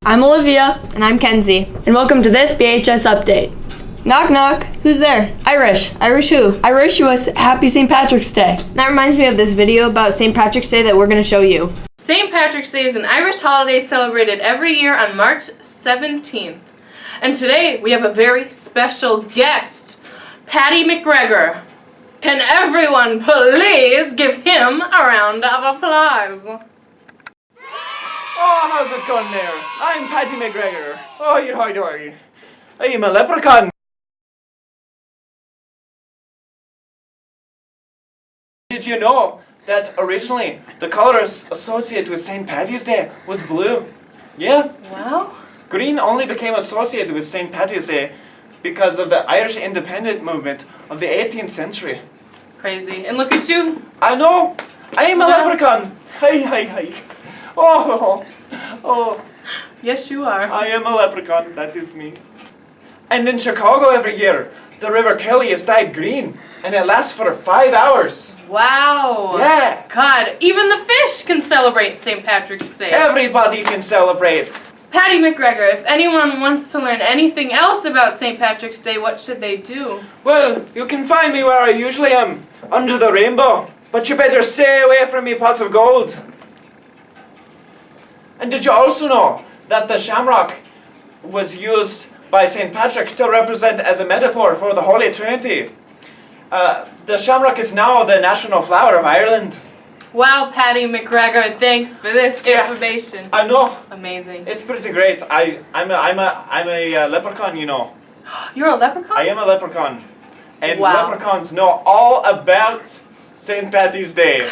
I'm Olivia. And I'm Kenzie. And welcome to this BHS update. Knock knock. Who's there? Irish. Irish who? I wish you a happy St. Patrick's Day. That reminds me of this video about St. Patrick's Day that we're going to show you. St. Patrick's Day is an Irish holiday celebrated every year on March 17th. And today we have a very special guest, Paddy McGregor. Can everyone please give him a round of applause? Oh, how's it going there? I'm Paddy McGregor. Oh, how are you? I'm a leprechaun. Did you know that originally the colours associated with St. Paddy's Day was blue? Yeah. Wow. Green only became associated with St. Paddy's Day because of the Irish independent movement of the 18th century. Crazy. And look at you. I know. I am a leprechaun. Hi. Oh. Yes, you are. I am a leprechaun. That is me. And in Chicago every year, the River Kelly is dyed green, and it lasts for 5 hours. Wow. Yeah. God, even the fish can celebrate St. Patrick's Day. Everybody can celebrate. Paddy McGregor, if anyone wants to learn anything else about St. Patrick's Day, what should they do? Well, you can find me where I usually am, under the rainbow. But you better stay away from me pots of gold. And did you also know that the shamrock was used by St. Patrick to represent as a metaphor for the Holy Trinity? The shamrock is now the national flower of Ireland. Wow, Paddy McGregor, thanks for this information. I know. Amazing. It's pretty great. I'm a leprechaun, you know. You're a leprechaun? I am a leprechaun. And wow. Leprechauns know all about St. Patty's Day.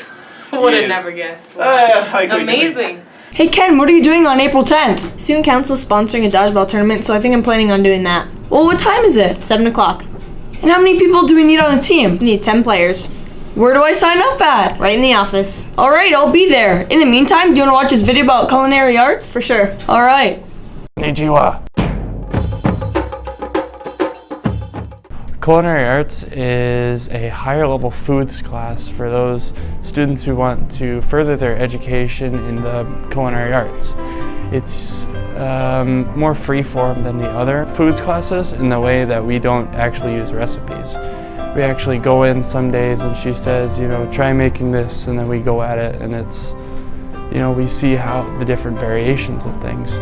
Would have never guessed. Wow. Amazing. Hey Ken, what are you doing on April 10th? Student Council's sponsoring a dodgeball tournament, so I think I'm planning on doing that. Well, what time is it? 7 o'clock. And how many people do we need on a team? We need 10 players. Where do I sign up at? Right in the office. Alright, I'll be there. In the meantime, do you want to watch this video about culinary arts? For sure. Alright. Konnichiwa. Culinary arts is a higher level foods class for those students who want to further their education in the culinary arts. It's more free-form than the other foods classes in the way that we don't actually use recipes. We actually go in some days and she says, try making this, and then we go at it, and it's, we see how the different variations of things.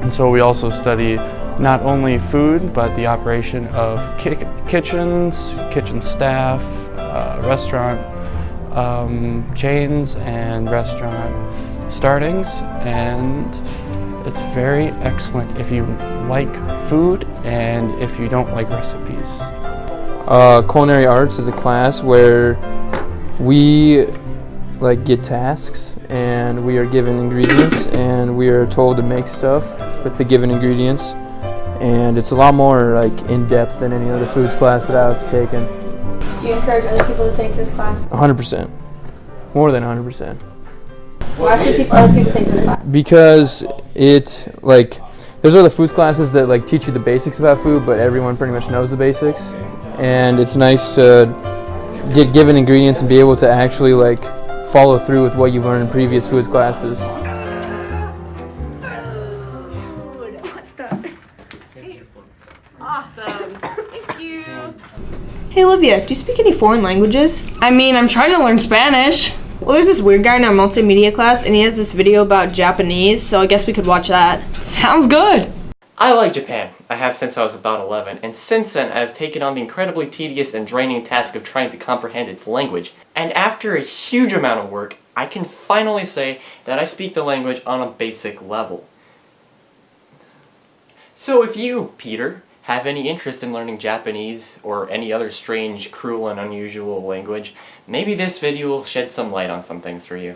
And so we also study not only food, but the operation of kitchens, kitchen staff, restaurant chains, and restaurant startings. And it's very excellent if you like food and if you don't like recipes. Culinary arts is a class where we get tasks, and we are given ingredients, and we are told to make stuff with the given ingredients. And it's a lot more in-depth than any other foods class that I've taken. Do you encourage other people to take this class? 100%. More than 100%. Why should other people take this class? Because there's other foods classes that teach you the basics about food, but everyone pretty much knows the basics. And it's nice to get given ingredients and be able to actually follow through with what you've learned in previous foods classes. Awesome. Thank you. Hey Olivia, do you speak any foreign languages? I'm trying to learn Spanish. Well, there's this weird guy in our multimedia class, and he has this video about Japanese, so I guess we could watch that. Sounds good. I like Japan. I have since I was about 11, and since then I have taken on the incredibly tedious and draining task of trying to comprehend its language. And after a huge amount of work, I can finally say that I speak the language on a basic level. So if you, Peter, have any interest in learning Japanese or any other strange, cruel, and unusual language, maybe this video will shed some light on some things for you.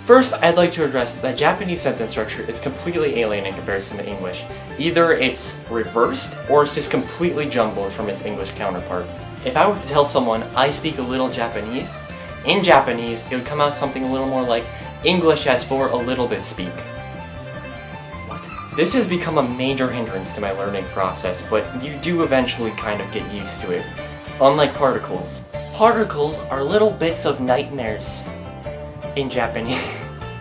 First, I'd like to address that Japanese sentence structure is completely alien in comparison to English. Either it's reversed, or it's just completely jumbled from its English counterpart. If I were to tell someone I speak a little Japanese, in Japanese it would come out something a little more like English as for a little bit speak. What? This has become a major hindrance to my learning process, but you do eventually kind of get used to it. Unlike particles. Particles are little bits of nightmares. in Japanese.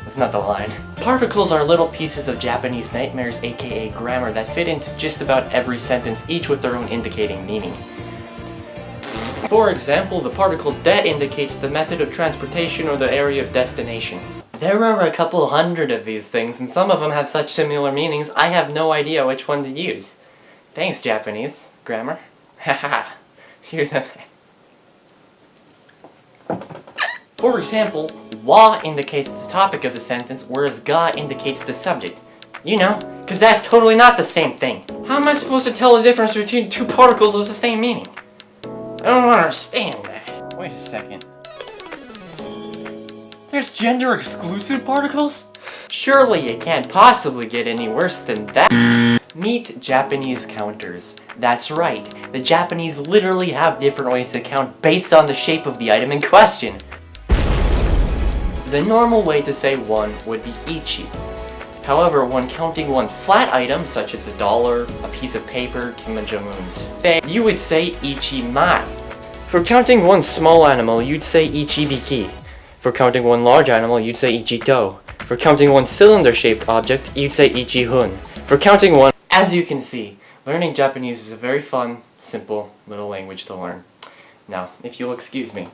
That's not the line. Particles are little pieces of Japanese nightmares, aka grammar, that fit into just about every sentence, each with their own indicating meaning. For example, the particle det indicates the method of transportation or the area of destination. There are a couple hundred of these things, and some of them have such similar meanings, I have no idea which one to use. Thanks, Japanese grammar. Haha, hear them. For example, wa indicates the topic of the sentence, whereas ga indicates the subject. You know, because that's totally not the same thing. How am I supposed to tell the difference between two particles with the same meaning? I don't understand that. Wait a second. There's gender-exclusive particles? Surely it can't possibly get any worse than that. Meet Japanese counters. That's right, the Japanese literally have different ways to count based on the shape of the item in question. The normal way to say one would be ichi. However, when counting one flat item, such as $1, a piece of paper, Kim Jong-un's face, you would say ichimai. For counting one small animal, you'd say ichibiki. For counting one large animal, you'd say ichito. For counting one cylinder-shaped object, you'd say ichihun. For counting one... As you can see, learning Japanese is a very fun, simple little language to learn. Now, if you'll excuse me.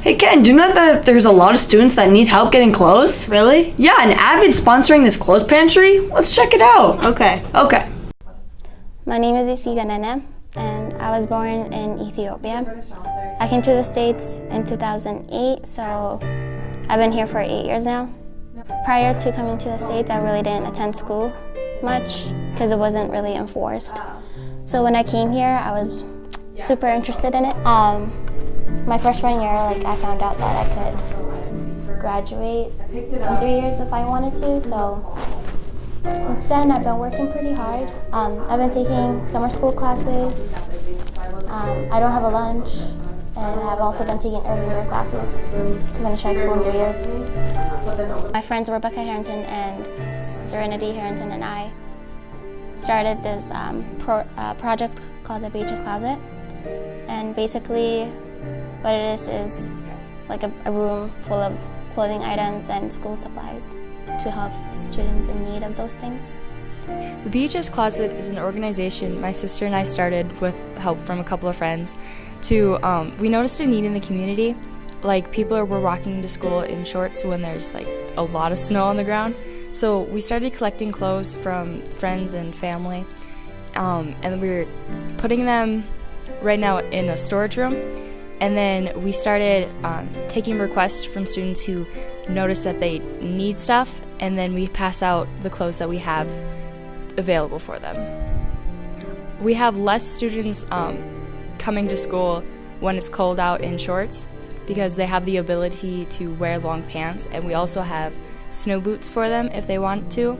Hey Ken, do you know that there's a lot of students that need help getting clothes? Really? Yeah, and Avid's sponsoring this clothes pantry. Let's check it out. Okay. Okay. My name is Isiga Nene, and I was born in Ethiopia. I came to the States in 2008, so I've been here for 8 years now. Prior to coming to the States, I really didn't attend school much because it wasn't really enforced. So when I came here, I was super interested in it. My freshman year, I found out that I could graduate in 3 years if I wanted to, so since then I've been working pretty hard. I've been taking summer school classes. I don't have a lunch, and I've also been taking early bird classes to finish high school in 3 years. My friends Rebecca Harrington and Serenity Harrington and I started this project called the BHS Closet, and basically what it is like a room full of clothing items and school supplies to help students in need of those things. The BHS Closet is an organization my sister and I started with help from a couple of friends we noticed a need in the community. Like, people were walking to school in shorts when there's a lot of snow on the ground. So we started collecting clothes from friends and family, and we were putting them right now in a storage room. And then we started taking requests from students who notice that they need stuff, and then we pass out the clothes that we have available for them. We have less students coming to school when it's cold out in shorts because they have the ability to wear long pants, and we also have snow boots for them if they want to,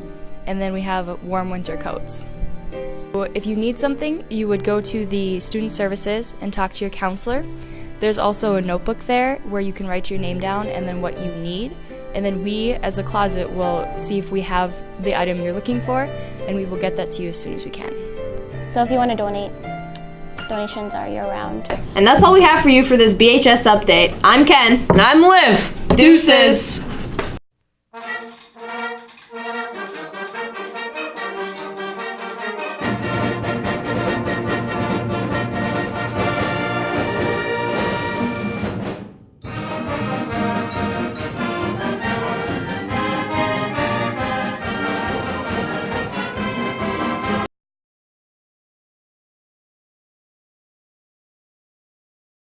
and then we have warm winter coats. If you need something, you would go to the student services and talk to your counselor. There's also a notebook there where you can write your name down and then what you need. And then we, as a closet, will see if we have the item you're looking for, and we will get that to you as soon as we can. So if you want to donate, donations are year-round. And that's all we have for you for this BHS update. I'm Ken. And I'm Liv. Deuces.